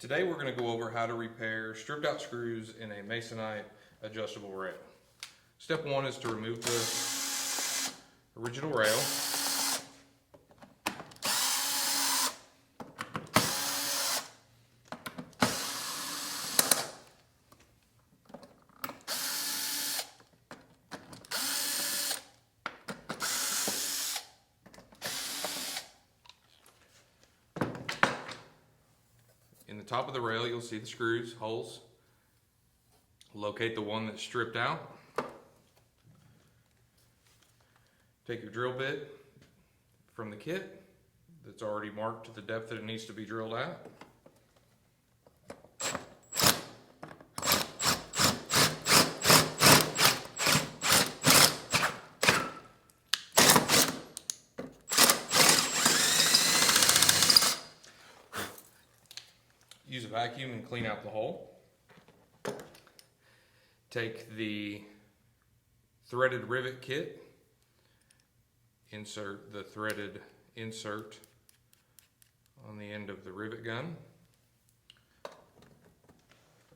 Today we're going to go over how to repair stripped out screws in a Masonite adjustable rail. Step one is to remove the original rail. In the top of the rail, you'll see the screws, holes. Locate the one that's stripped out. Take your drill bit from the kit that's already marked to the depth that it needs to be drilled out. Use a vacuum and clean out the hole. Take the threaded rivet kit, insert the threaded insert on the end of the rivet gun.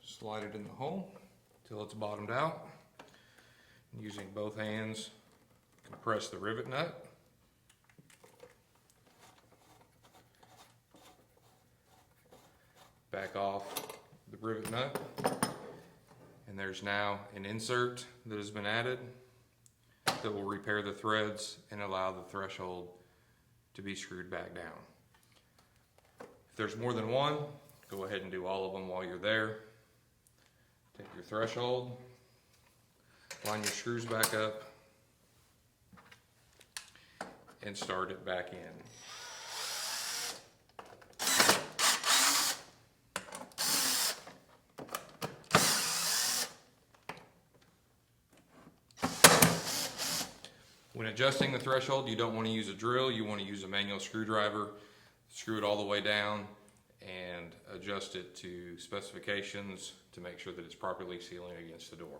Slide it in the hole until it's bottomed out. Using both hands, compress the rivet nut. Back off the rivet nut, and there's now an insert that has been added that will repair the threads and allow the threshold to be screwed back down. If there's more than one, go ahead and do all of them while you're there. Take your threshold, line your screws back up, and start it back in. When adjusting the threshold, you don't want to use a drill, you want to use a manual screwdriver. Screw it all the way down and adjust it to specifications to make sure that it's properly sealing against the door.